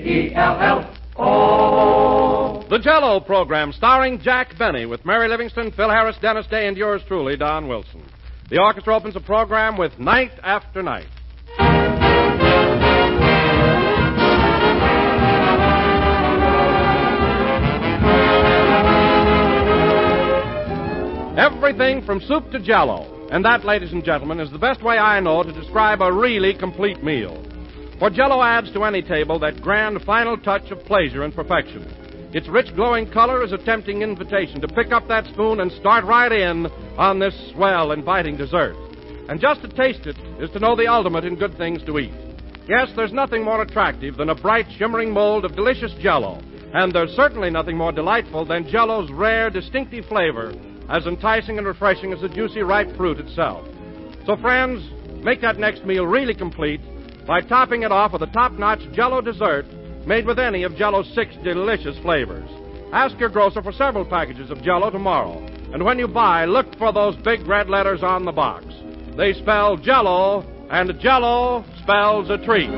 J-E-L-L-O. The Jell-O program, starring Jack Benny, with Mary Livingston, Phil Harris, Dennis Day, and yours truly, Don Wilson. The orchestra opens the program with Night After Night. Everything from soup to Jell-O. And that, ladies and gentlemen, is the best way I know to describe a really complete meal. For Jell-O adds to any table that grand final touch of pleasure and perfection. Its rich, glowing color is a tempting invitation to pick up that spoon and start right in on this swell, inviting dessert. And just to taste it is to know the ultimate in good things to eat. Yes, there's nothing more attractive than a bright, shimmering mold of delicious Jell-O. And there's certainly nothing more delightful than Jell-O's rare, distinctive flavor, as enticing and refreshing as the juicy, ripe fruit itself. So, friends, make that next meal really complete by topping it off with a top-notch Jell-O dessert made with any of Jell-O's 6 delicious flavors. Ask your grocer for several packages of Jell-O tomorrow. And when you buy, look for those big red letters on the box. They spell Jell-O, and Jell-O spells a treat.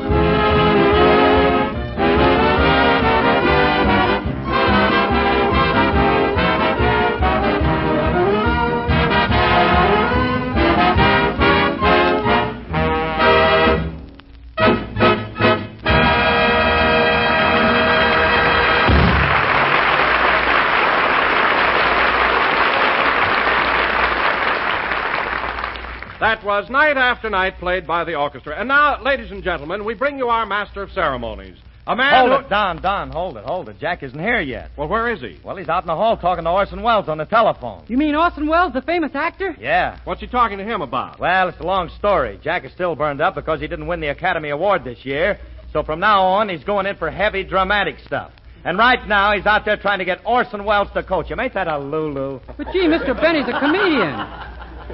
That was Night After Night, played by the orchestra. And now, ladies and gentlemen, we bring you our master of ceremonies. A man Hold it, Don, hold it. Jack isn't here yet. Well, where is he? Well, he's out in the hall talking to Orson Welles on the telephone. You mean Orson Welles, the famous actor? Yeah. What's he talking to him about? Well, it's a long story. Jack is still burned up because he didn't win the Academy Award this year. So from now on, he's going in for heavy, dramatic stuff. And right now, he's out there trying to get Orson Welles to coach him. Ain't that a Lulu? But, gee, Mr. Benny's a comedian.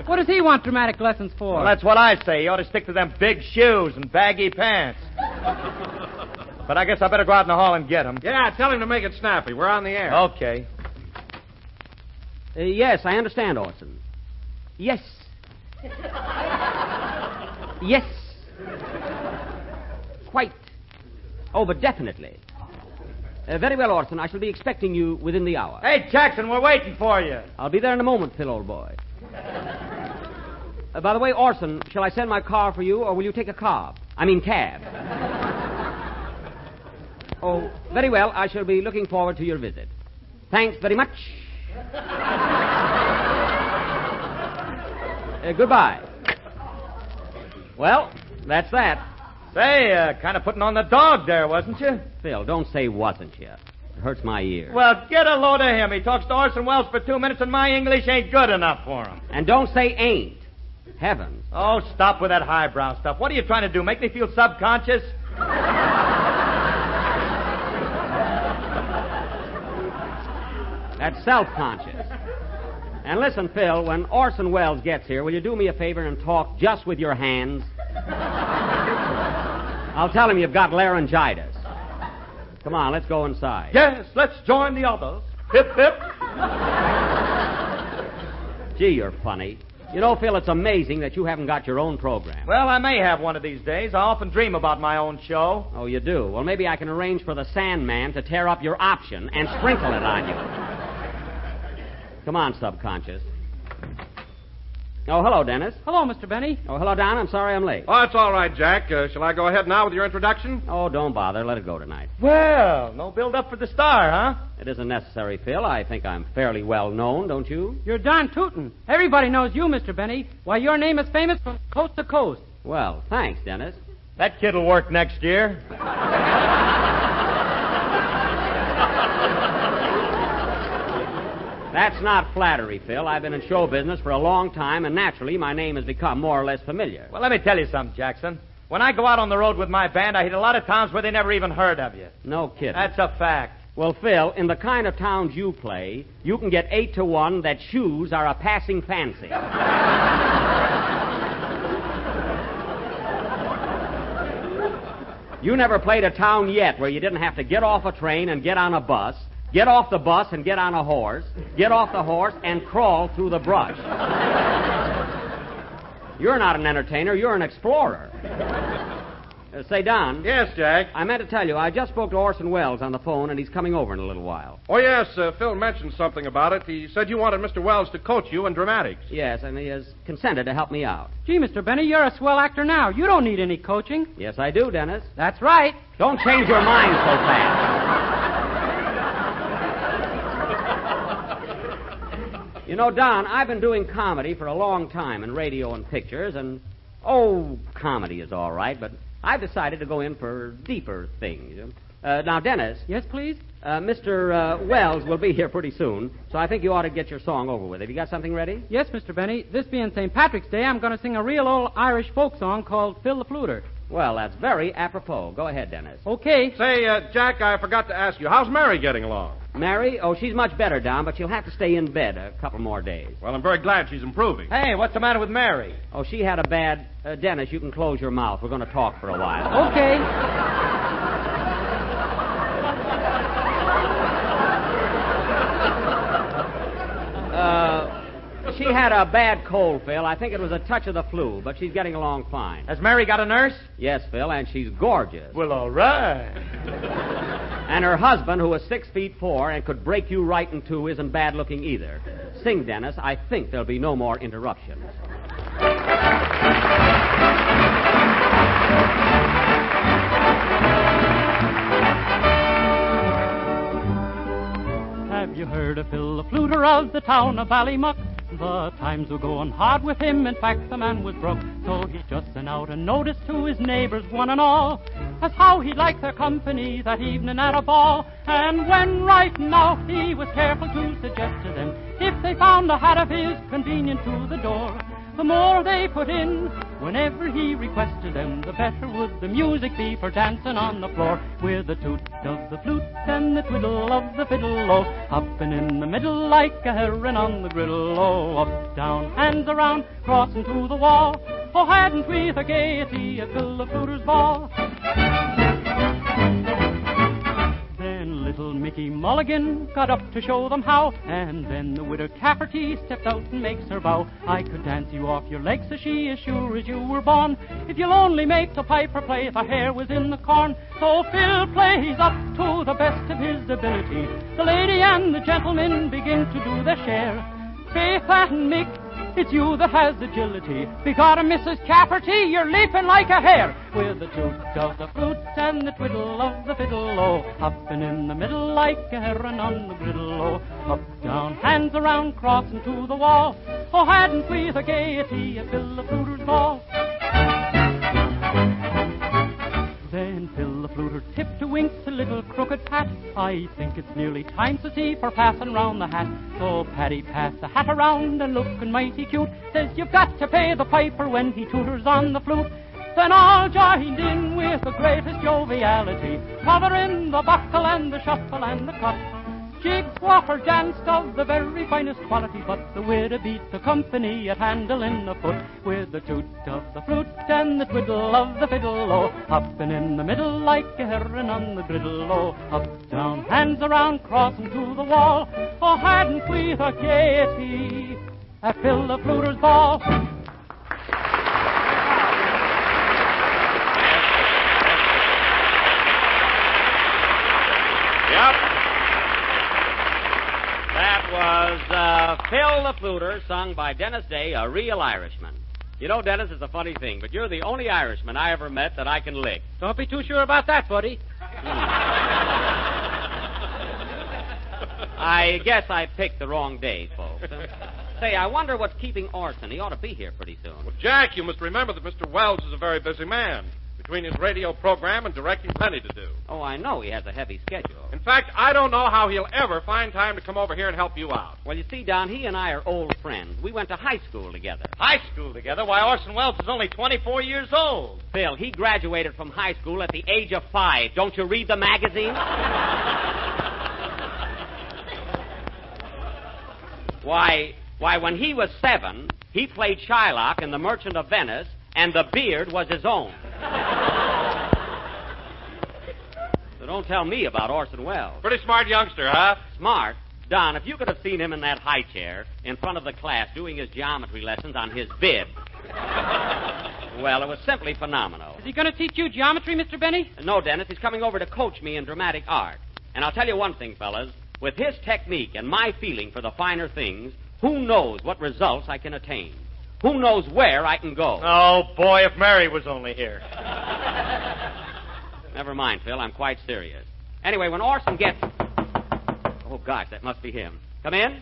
What does he want dramatic lessons for? Well, that's what I say. He ought to stick to them big shoes and baggy pants. But I guess I better go out in the hall and get him. Yeah, tell him to make it snappy. We're on the air. Okay. Yes, I understand, Orson. Yes. Yes. Quite. Oh, but definitely. Very well, Orson. I shall be expecting you within the hour. Hey, Jackson, we're waiting for you. I'll be there in a moment, Phil, old boy. By the way, Orson, shall I send my car for you, or will you take a cab? Oh, very well. I shall be looking forward to your visit. Thanks very much. Goodbye. Well, that's that. Say, kind of putting on the dog there, wasn't you? Phil, don't say wasn't you. It hurts my ear. Well, get a load of him. He talks to Orson Welles for 2 minutes, and my English ain't good enough for him. And don't say ain't. Heavens. Oh, stop with that highbrow stuff. What are you trying to do, make me feel subconscious? That's self-conscious. And listen, Phil, when Orson Welles gets here, will you do me a favor and talk just with your hands? I'll tell him you've got laryngitis. Come on, let's go inside. Yes, let's join the others. Hip, hip. Gee, you're funny. You know, Phil, it's amazing that you haven't got your own program. Well, I may have one of these days. I often dream about my own show. Oh, you do? Well, maybe I can arrange for the Sandman to tear up your option and sprinkle it on you. Come on, subconscious. Oh, hello, Dennis. Hello, Mr. Benny. Oh, hello, Don. I'm sorry I'm late. Oh, that's all right, Jack. Shall I go ahead now with your introduction? Oh, don't bother. Let it go tonight. Well, no build-up for the star, huh? It isn't necessary, Phil. I think I'm fairly well known, don't you? You're Don Tootin. Everybody knows you, Mr. Benny. Why, your name is famous from coast to coast. Well, thanks, Dennis. That kid'll work next year. That's not flattery, Phil. I've been in show business for a long time, and naturally, my name has become more or less familiar. Well, let me tell you something, Jackson. When I go out on the road with my band, I hit a lot of towns where they never even heard of you. No kidding. That's a fact. Well, Phil, in the kind of towns you play, you can get 8 to 1 that shoes are a passing fancy. You never played a town yet where you didn't have to get off a train and get on a bus, get off the bus and get on a horse, get off the horse and crawl through the brush. You're not an entertainer, you're an explorer. Say, Don. Yes, Jack. I meant to tell you, I just spoke to Orson Welles on the phone, and he's coming over in a little while. Oh, yes, Phil mentioned something about it. He said you wanted Mr. Wells to coach you in dramatics. Yes, and he has consented to help me out. Gee, Mr. Benny, you're a swell actor now. You don't need any coaching. Yes, I do, Dennis. That's right. Don't change your mind so fast. You know, Don, I've been doing comedy for a long time in radio and pictures, and, comedy is all right, but I've decided to go in for deeper things. Now, Dennis. Yes, please? Mr. Wells will be here pretty soon, so I think you ought to get your song over with. Have you got something ready? Yes, Mr. Benny. This being St. Patrick's Day, I'm going to sing a real old Irish folk song called Phil the Fluter. Well, that's very apropos. Go ahead, Dennis. Okay. Say, Jack, I forgot to ask you, how's Mary getting along? Mary? Oh, she's much better, Don, but she'll have to stay in bed a couple more days. Well, I'm very glad she's improving. Hey, what's the matter with Mary? Oh, she had a bad... Dennis, you can close your mouth. We're going to talk for a while. Okay. She had a bad cold, Phil. I think it was a touch of the flu, but she's getting along fine. Has Mary got a nurse? Yes, Phil, and she's gorgeous. Well, all right. And her husband, who is 6'4" and could break you right in two, isn't bad looking either. Sing, Dennis. I think there'll be no more interruptions. Have you heard of Phil the Fluter of the town of Ballymuck? The times were going hard with him, in fact the man was broke. So he just sent out a notice to his neighbors, one and all, as how he'd like their company that evening at a ball. And when writing out he was careful to suggest to them, if they found a hat of his convenient to the door, the more they put in, whenever he requested them, the better would the music be for dancing on the floor. With the toot of the flute and the twiddle of the fiddle, oh, hopping in the middle like a heron on the griddle, oh, up, down, hands around, crossing to the wall. Oh, hadn't we the gaiety at Phil the Fluter's ball? Then little Mickey Mulligan got up to show them how, and then the widow Cafferty stepped out and makes her bow. I could dance you off your legs, says she, as sure as you were born, if you'll only make the piper play if her hair was in the corn. So Phil plays up to the best of his ability. The lady and the gentleman begin to do their share. Faith and Mick, it's you that has agility. Because Mrs. Cafferty, you're leaping like a hare. With the toot of the flute and the twiddle of the fiddle, oh, hopping in the middle like a heron on the griddle, oh, up, down, hands around, crossing to the wall. Oh, hadn't we the gaiety at Phil the Fluter's ball? Then Phil the Fluter tipped to winks a little crooked pat. I think it's nearly time, says he, for passing round the hat. So Paddy passed the hat around and looking mighty cute, says you've got to pay the piper when he tooters on the flute. Then all joined in with the greatest joviality, covering the buckle and the shuffle and the cut. Jig Swaffer danced of the very finest quality, but the widow beat the company at handling the foot. With the toot of the flute and the twiddle of the fiddle, oh, hopping in the middle like a heron on the griddle, oh, up, down, hands around, crossing to the wall. Oh, hadn't we the gaiety at Phil the Fluter's ball? Yep. That was Phil the Fluter, sung by Dennis Day, a real Irishman. You know, Dennis, it's a funny thing, but you're the only Irishman I ever met that I can lick. Don't be too sure about that, buddy. I guess I picked the wrong day, folks. Say, I wonder what's keeping Orson. He ought to be here pretty soon. Well, Jack, you must remember that Mr. Wells is a very busy man. Between his radio program and directing, plenty to do. Oh, I know he has a heavy schedule. In fact, I don't know how he'll ever find time to come over here and help you out. Well, you see, Don, he and I are old friends. We went to high school together. High school together? Why, Orson Welles is only 24 years old. Phil, he graduated from high school at the age of 5. Don't you read the magazine? Why, when he was 7, he played Shylock in The Merchant of Venice, and the beard was his own. So don't tell me about Orson Welles. Pretty smart youngster, huh? Smart? Don, if you could have seen him in that high chair in front of the class doing his geometry lessons on his bib. Well, it was simply phenomenal. Is he going to teach you geometry, Mr. Benny? No, Dennis, he's coming over to coach me in dramatic art. And I'll tell you one thing, fellas. With his technique and my feeling for the finer things, who knows what results I can attain? Who knows where I can go? Oh, boy, if Mary was only here. Never mind, Phil. I'm quite serious. Anyway, when Orson gets... Oh, gosh, that must be him. Come in?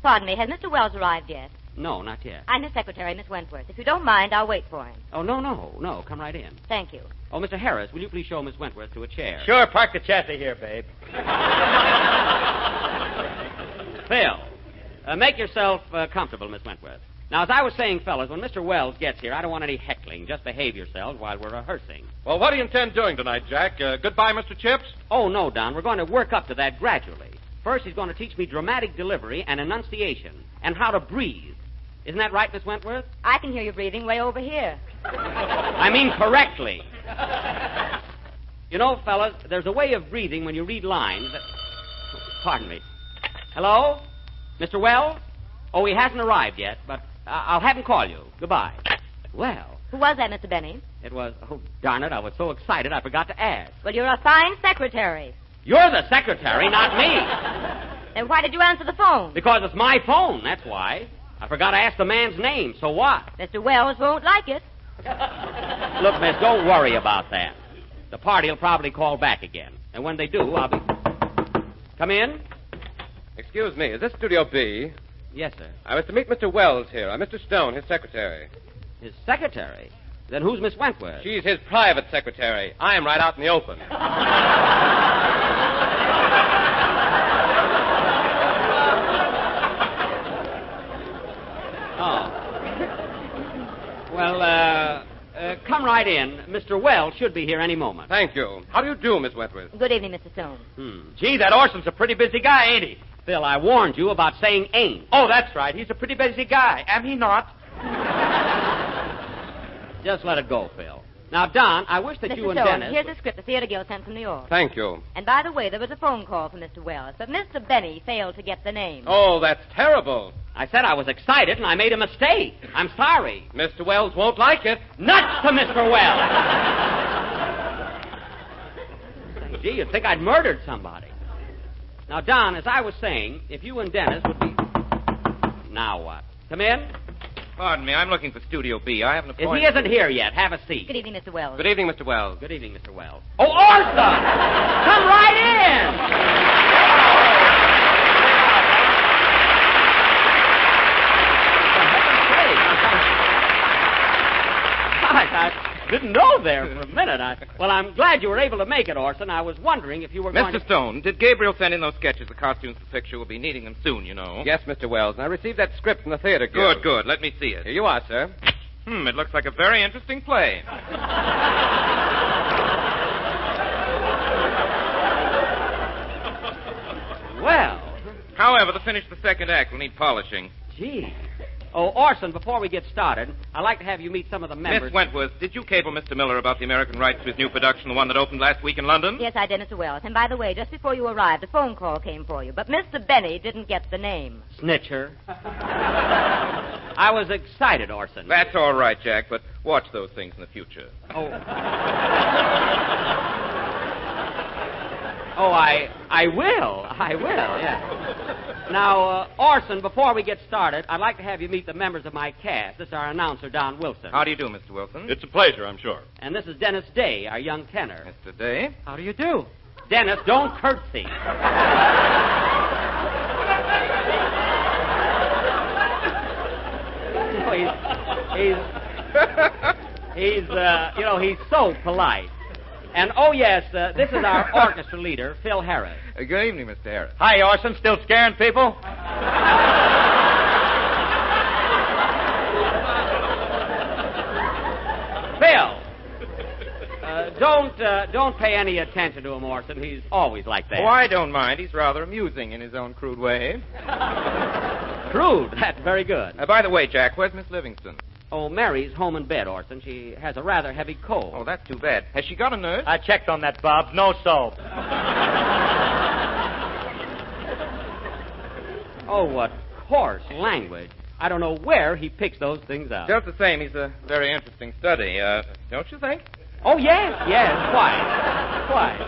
Pardon me, has Mr. Wells arrived yet? No, not yet. I'm his secretary, Miss Wentworth. If you don't mind, I'll wait for him. Oh, no. Come right in. Thank you. Oh, Mr. Harris, will you please show Miss Wentworth to a chair? Sure, park the chassis here, babe. Phil, make yourself comfortable, Miss Wentworth. Now, as I was saying, fellas, when Mr. Wells gets here, I don't want any heckling. Just behave yourselves while we're rehearsing. Well, what do you intend doing tonight, Jack? Goodbye, Mr. Chips? Oh, no, Don. We're going to work up to that gradually. First, he's going to teach me dramatic delivery and enunciation and how to breathe. Isn't that right, Miss Wentworth? I can hear you breathing way over here. I mean correctly. You know, fellas, there's a way of breathing when you read lines that... Pardon me. Hello? Mr. Wells? Oh, he hasn't arrived yet, but I'll have him call you. Goodbye. Well... Who was that, Mr. Benny? It was... Oh, darn it, I was so excited I forgot to ask. Well, you're a fine secretary. You're the secretary, not me. Then why did you answer the phone? Because it's my phone, that's why. I forgot to ask the man's name, so what? Mr. Wells won't like it. Look, miss, don't worry about that. The party will probably call back again. And when they do, I'll be... Come in? Excuse me, is this Studio B? Yes, sir. I was to meet Mr. Wells here. I'm Mr. Stone, his secretary. His secretary? Then who's Miss Wentworth? She's his private secretary. I am right out in the open. Oh. Well, come right in. Mr. Wells should be here any moment. Thank you. How do you do, Miss Wentworth? Good evening, Mr. Stone. Gee, that Orson's a pretty busy guy, ain't he? Phil, I warned you about saying ain't. Oh, that's right. He's a pretty busy guy. Am he not? Just let it go, Phil. Now, Don, I wish that Mr. you and Stone, Dennis... here's a script the Theater Guild sent from New York. Thank you. And by the way, there was a phone call from Mr. Wells, but Mr. Benny failed to get the name. Oh, that's terrible. I said I was excited, and I made a mistake. I'm sorry. Mr. Wells won't like it. Nuts to Mr. Wells! Gee, you'd think I'd murdered somebody. Now, Don, as I was saying, if you and Dennis would be... Now what? Come in? Pardon me, I'm looking for Studio B. I have an If appointment. he isn't here yet, have a seat. Good evening, Mr. Wells. Good evening, Mr. Wells. Good evening, Mr. Wells. Oh, Orson! Come right in! Gosh, I didn't know there for a minute. Well, I'm glad you were able to make it, Orson. I was wondering if you were going Mr. Stone, did Gabriel send in those sketches? The costumes for the picture will be needing them soon, you know. Yes, Mr. Wells, and I received that script from the Theater Guild. Good. Let me see it. Here you are, sir. It looks like a very interesting play. Well. However, to finish the second act, we'll need polishing. Gee. Oh, Orson, before we get started, I'd like to have you meet some of the members. Miss Wentworth, did you cable Mr. Miller about the American rights to his new production, the one that opened last week in London? Yes, I did, Mr. Wells. And by the way, just before you arrived, a phone call came for you. But Mr. Benny didn't get the name. Snitcher. I was excited, Orson. That's all right, Jack, but watch those things in the future. Oh, I will. I will, yeah. Now, Orson, before we get started, I'd like to have you meet the members of my cast. This is our announcer, Don Wilson. How do you do, Mr. Wilson? It's a pleasure, I'm sure. And this is Dennis Day, our young tenor. Mr. Day? How do you do? Dennis, don't curtsy. He's so polite. And, oh, yes, this is our orchestra leader, Phil Harris. Good evening, Mr. Harris. Hi, Orson. Still scaring people? Phil, don't pay any attention to him, Orson. He's always like that. Oh, I don't mind. He's rather amusing in his own crude way. Crude. That's very good. By the way, Jack, where's Miss Livingston? Oh, Mary's home in bed, Orson. She has a rather heavy cold. Oh, that's too bad. Has she got a nurse? I checked on that, Bob. No soap. Oh, what coarse language. I don't know where he picks those things out. Just the same, he's a very interesting study, don't you think? Oh, yes, quite.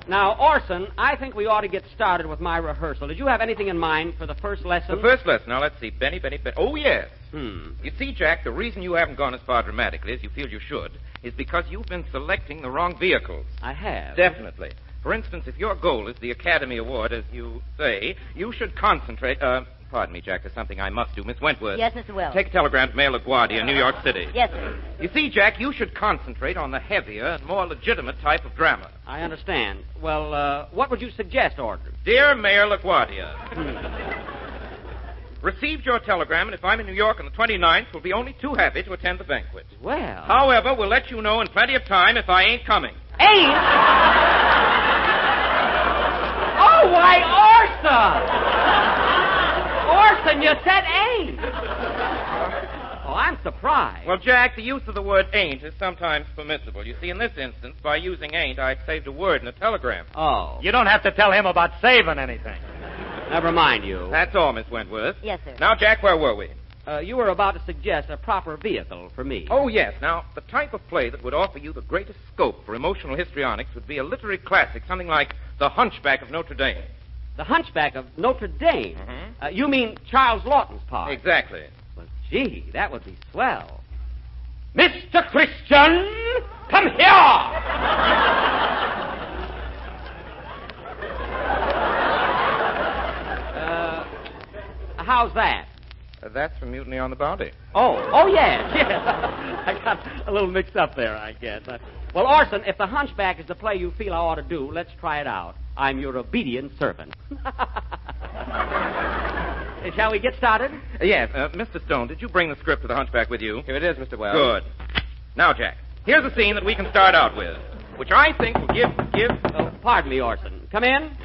Now, Orson, I think we ought to get started with my rehearsal. Did you have anything in mind for the first lesson? The first lesson. Now, let's see. Benny. Oh, yes. Hmm. You see, Jack, the reason you haven't gone as far dramatically as you feel you should is because you've been selecting the wrong vehicles. I have. Definitely. For instance, if your goal is the Academy Award, as you say, you should concentrate... Pardon me, Jack, there's something I must do. Miss Wentworth. Yes, Mr. Wells. Take a telegram to Mayor LaGuardia, New York City. Yes, sir. You see, Jack, you should concentrate on the heavier and more legitimate type of drama. I understand. Well, what would you suggest, Audrey? Dear Mayor LaGuardia, received your telegram, and if I'm in New York on the 29th, will be only too happy to attend the banquet. Well... However, we'll let you know in plenty of time if I ain't coming. Ain't? Oh, why, Orson! Orson, you said ain't. Oh, I'm surprised. Well, Jack, the use of the word ain't is sometimes permissible. You see, in this instance, by using ain't, I saved a word in a telegram. Oh. You don't have to tell him about saving anything. Never mind you. That's all, Miss Wentworth. Yes, sir. Now, Jack, where were we? You were about to suggest a proper vehicle for me. Oh, yes. Now, the type of play that would offer you the greatest scope for emotional histrionics would be a literary classic, something like The Hunchback of Notre Dame. The Hunchback of Notre Dame? Mm-hmm. You mean Charles Lawton's part? Exactly. Well, gee, that would be swell. Mr. Christian, come here! How's that? That's from Mutiny on the Bounty. Oh, yes. I got a little mixed up there, I guess. Well, Orson, if The Hunchback is the play you feel I ought to do, let's try it out. I'm your obedient servant. Shall we get started? Yes. Mr. Stone, did you bring the script of The Hunchback with you? Here it is, Mr. Wells. Good. Now, Jack, here's a scene that we can start out with, which I think will give... Oh, pardon me, Orson. Come in.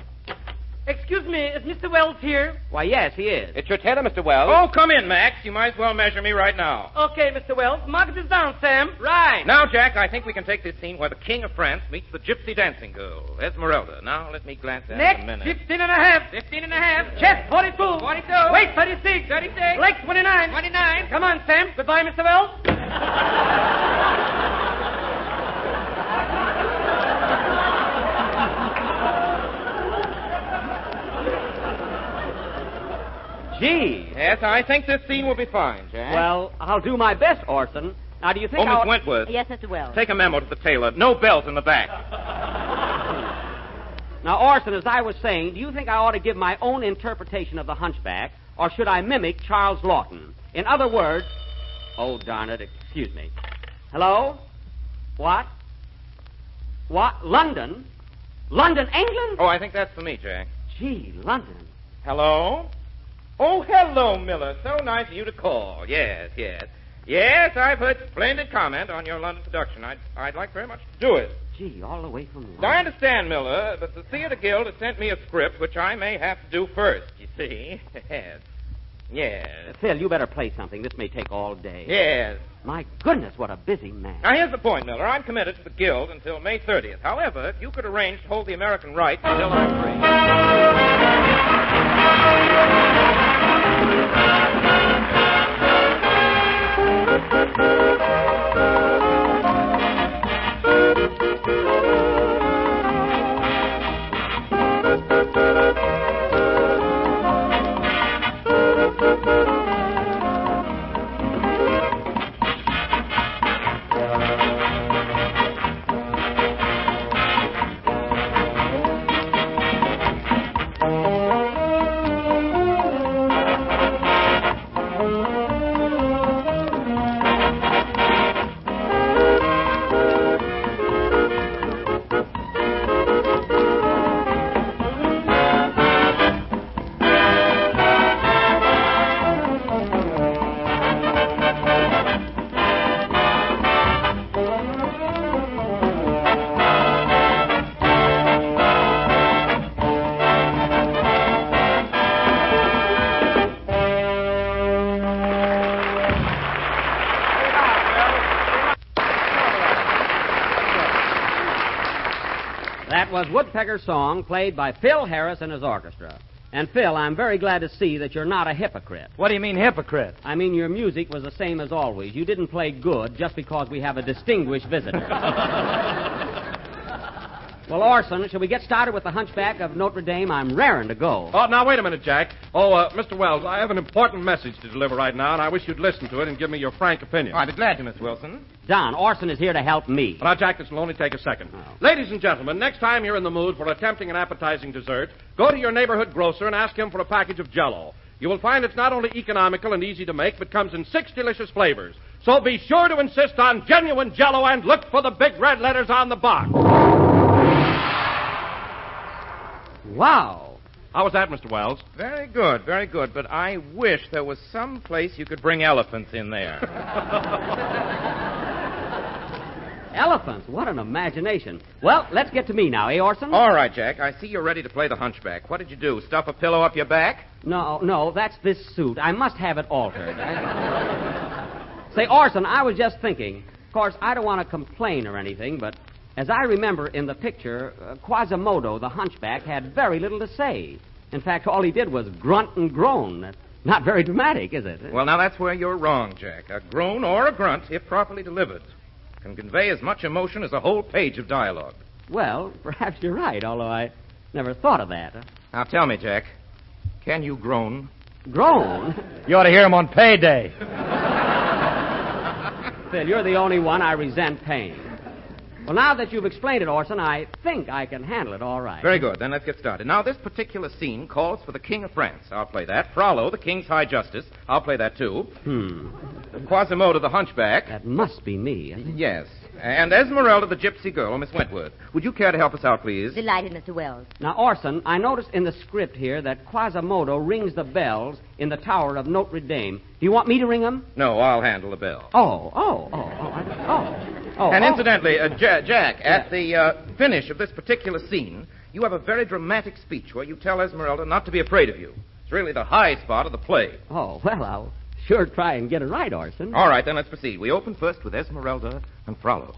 Excuse me, is Mr. Wells here? Why, yes, he is. It's your tenor, Mr. Wells. Oh, come in, Max. You might as well measure me right now. Okay, Mr. Wells. Mark this down, Sam. Right. Now, Jack, I think we can take this scene where the King of France meets the gypsy dancing girl, Esmeralda. Now, let me glance at it a minute. Next, 15 and a half. 15 and a half. Chest, 42. 42. Waist, 36. 36. Legs, 29. 29. Come on, Sam. Goodbye, Mr. Wells. Gee. Yes, I think this scene will be fine, Jack. Well, I'll do my best, Orson. Now, do you think Miss Wentworth. Yes, Mr. Wells. Take a memo to the tailor. No belt in the back. Now, Orson, as I was saying, do you think I ought to give my own interpretation of the Hunchback, or should I mimic Charles Lawton? In other words... Oh, darn it, excuse me. Hello? What? What? London? London, England? Oh, I think that's for me, Jack. Gee, London. Hello? Oh, hello, Miller. So nice of you to call. Yes. Yes, I've heard splendid comment on your London production. I'd like very much to do it. Gee, all the way from London. Now, I understand, Miller, but the Theater Guild has sent me a script which I may have to do first, you see. Yes. Phil, you better play something. This may take all day. Yes. My goodness, what a busy man. Now, here's the point, Miller. I'm committed to the Guild until May 30th. However, if you could arrange to hold the American rights until I'm free. That was Woodpecker's song, played by Phil Harris and his orchestra. And, Phil, I'm very glad to see that you're not a hypocrite. What do you mean, hypocrite? I mean, your music was the same as always. You didn't play good just because we have a distinguished visitor. Well, Orson, shall we get started with the Hunchback of Notre Dame? I'm raring to go. Oh, now, wait a minute, Jack. Mr. Wells, I have an important message to deliver right now, and I wish you'd listen to it and give me your frank opinion. I'd be glad to, Miss Wilson. Don, Orson is here to help me. Well, now, Jack, this will only take a second. Oh. Ladies and gentlemen, next time you're in the mood for attempting an appetizing dessert, go to your neighborhood grocer and ask him for a package of Jell-O. You will find it's not only economical and easy to make, but comes in 6 delicious flavors. So be sure to insist on genuine Jell-O and look for the big red letters on the box. Wow. How was that, Mr. Wells? Very good, very good. But I wish there was some place you could bring elephants in there. Elephants? What an imagination. Well, let's get to me now, eh, Orson? All right, Jack. I see you're ready to play the Hunchback. What did you do? Stuff a pillow up your back? No, that's this suit. I must have it altered. Say, Orson, I was just thinking. Of course, I don't want to complain or anything, but as I remember in the picture, Quasimodo, the Hunchback, had very little to say. In fact, all he did was grunt and groan. That's not very dramatic, is it? Well, now that's where you're wrong, Jack. A groan or a grunt, if properly delivered, can convey as much emotion as a whole page of dialogue. Well, perhaps you're right, although I never thought of that. Now tell me, Jack, can you groan? Groan? You ought to hear him on payday. Phil, you're the only one I resent pain. Well, now that you've explained it, Orson, I think I can handle it all right. Very good. Then let's get started. Now, this particular scene calls for the King of France. I'll play that. Frollo, the King's High Justice. I'll play that, too. Quasimodo, the Hunchback. That must be me, isn't it? Yes. And Esmeralda, the Gypsy Girl, Miss Wentworth. Would you care to help us out, please? Delighted, Mr. Wells. Now, Orson, I noticed in the script here that Quasimodo rings the bells in the tower of Notre Dame. Do you want me to ring them? No, I'll handle the bell. Oh. And incidentally, Jack, at the finish of this particular scene, you have a very dramatic speech where you tell Esmeralda not to be afraid of you. It's really the high spot of the play. Oh, well, I'll sure try and get it right, Orson. All right, then let's proceed. We open first with Esmeralda and Frollo.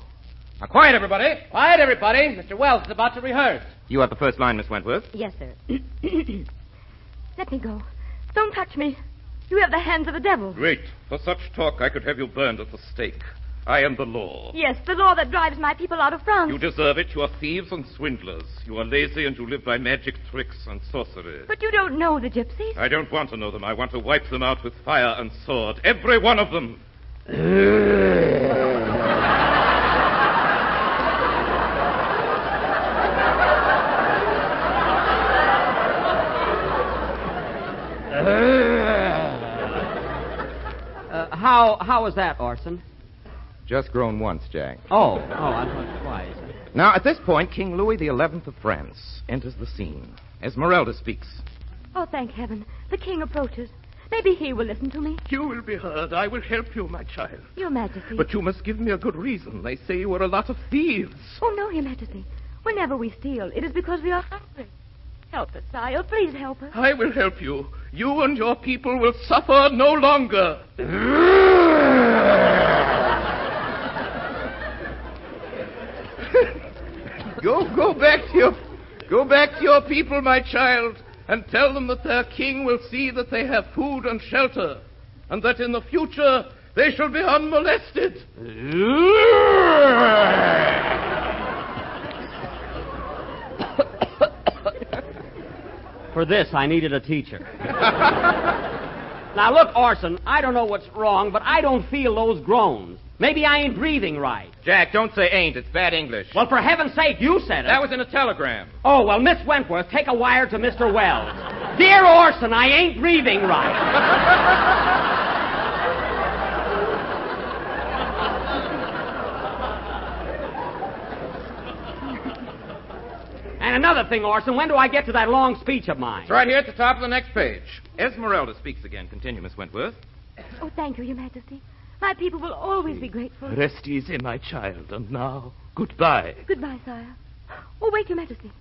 Now, quiet, everybody. Quiet, everybody. Mr. Wells is about to rehearse. You have the first line, Miss Wentworth. Yes, sir. Let me go. Don't touch me. You have the hands of the devil. Great. For such talk, I could have you burned at the stake. I am the law. Yes, the law that drives my people out of France. You deserve it. You are thieves and swindlers. You are lazy and you live by magic tricks and sorcery. But you don't know the gypsies. I don't want to know them. I want to wipe them out with fire and sword. Every one of them. How was that, Orson? Just grown once, Jack. Oh, I thought twice. Now, at this point, King Louis XI of France enters the scene. Esmeralda speaks. Oh, thank heaven. The king approaches. Maybe he will listen to me. You will be heard. I will help you, my child. Your Majesty. But you must give me a good reason. They say you are a lot of thieves. Oh, no, Your Majesty. Whenever we steal, it is because we are hungry. Help us, sire. Please help us. I will help you. You and your people will suffer no longer. Go back to your people, my child, and tell them that their king will see that they have food and shelter, and that in the future they shall be unmolested. For this, I needed a teacher. Now, look, Orson, I don't know what's wrong, but I don't feel those groans. Maybe I ain't breathing right. Jack, don't say ain't. It's bad English. Well, for heaven's sake, you said it. That was in a telegram. Oh, well, Miss Wentworth, take a wire to Mr. Wells. Dear Orson, I ain't breathing right. And another thing, Orson, when do I get to that long speech of mine? It's right here at the top of the next page. Esmeralda speaks again. Continue, Miss Wentworth. Oh, thank you, Your Majesty. My people will always be grateful. Rest easy, my child. And now, goodbye. Goodbye, sire. Oh, wait, Your Majesty.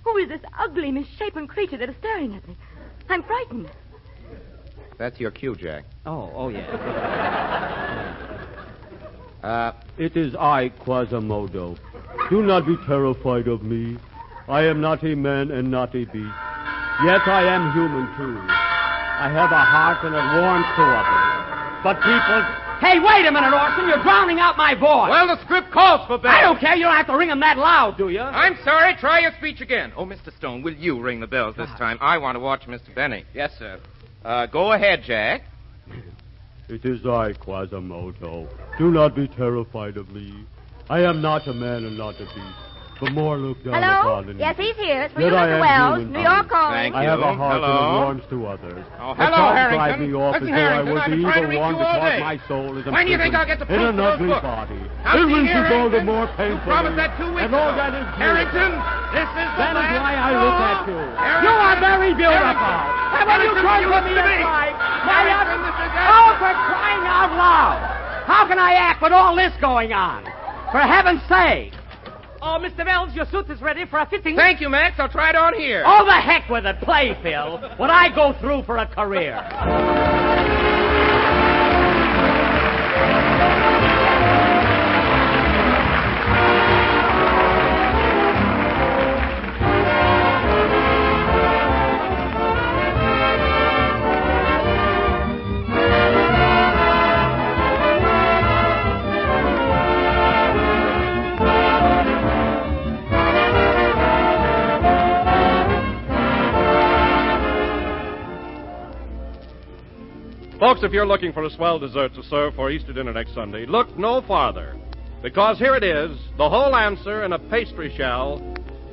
Who is this ugly, misshapen creature that is staring at me? I'm frightened. That's your cue, Jack. Oh, yeah. It is I, Quasimodo. Do not be terrified of me. I am not a man and not a beast. Yes, I am human, too. I have a heart and it warms to others. But people... Hey, wait a minute, Orson. You're drowning out my voice. Well, the script calls for bells. I don't care. You don't have to ring them that loud, do you? I'm sorry. Try your speech again. Oh, Mr. Stone, will you ring the bells this time? I want to watch Mr. Benny. Yes, sir. Go ahead, Jack. It is I, Quasimodo. Do not be terrified of me. I am not a man and not a beast, but more look down Hello? upon Yes, he's here. It's for Yet you, I Mr. am Wells. human. New York calling. Thank I you. have a heart Hello? and it warms to others. Oh, The hello, thought Harrington. drive me off Listen, as though I Harrington, was I've the been trying to evil reach one you all because day. my soul is When do you think imprisoned I'll get the in proof an for those ugly books? body. I'll It see will here, be all the Harrington. more You painful. promised that 2 weeks and all ago. that is Harrington, this is the That is last why I straw. look at you. Harrington. You are very beautiful. Harrington. And when you Harrington, turn you to listen me to me. and cry, Harrington, this is Oh, for crying out loud. How can I act with all this going on? For heaven's sake. Oh, Mr. Wells, your suit is ready for a fitting. Thank you, Max. I'll try it on here. Oh, the heck with it. Play, Phil. What I go through for a career. Folks, if you're looking for a swell dessert to serve for Easter dinner next Sunday, look no farther. Because here it is, the whole answer in a pastry shell,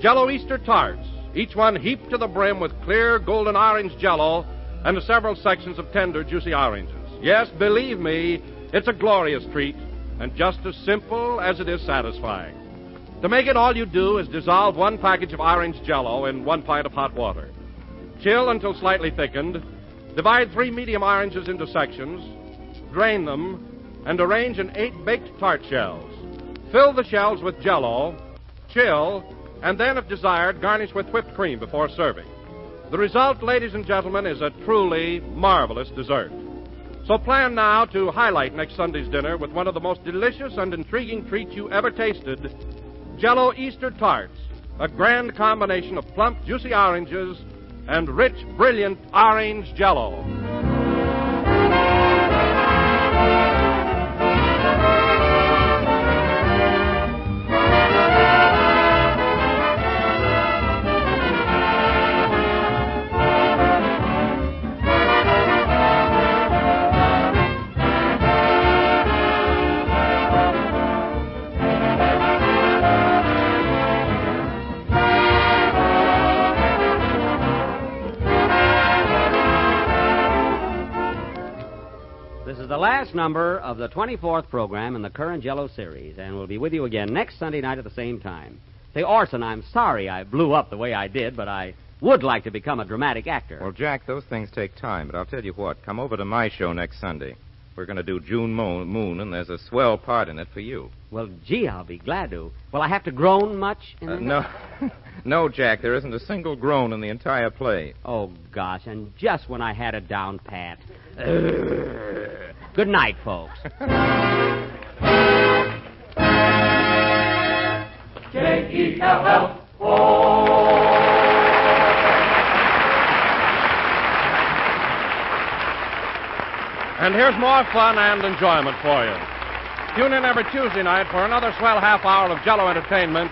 Jell-O Easter tarts, each one heaped to the brim with clear golden orange Jell-O and several sections of tender, juicy oranges. Yes, believe me, it's a glorious treat and just as simple as it is satisfying. To make it, all you do is dissolve 1 package of orange Jell-O in 1 pint of hot water. Chill until slightly thickened. Divide 3 medium oranges into sections, drain them, and arrange in 8 baked tart shells. Fill the shells with Jell-O, chill, and then, if desired, garnish with whipped cream before serving. The result, ladies and gentlemen, is a truly marvelous dessert. So plan now to highlight next Sunday's dinner with one of the most delicious and intriguing treats you ever tasted, Jell-O Easter tarts, a grand combination of plump, juicy oranges and rich, brilliant orange Jell-O. This is the last number of the 24th program in the current Jell-O series, and we'll be with you again next Sunday night at the same time. Say, Orson, I'm sorry I blew up the way I did, but I would like to become a dramatic actor. Well, Jack, those things take time, but I'll tell you what. Come over to my show next Sunday. We're going to do June Moon, and there's a swell part in it for you. Well, gee, I'll be glad to. Will I have to groan much? No, no, Jack. There isn't a single groan in the entire play. Oh, gosh, and just when I had it down pat. Good night, folks. And here's more fun and enjoyment for you. Tune in every Tuesday night for another swell half hour of Jell-O entertainment,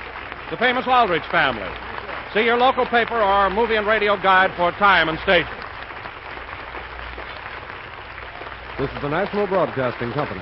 The Famous Aldrich Family. See your local paper or movie and radio guide for time and station. This is the National Broadcasting Company.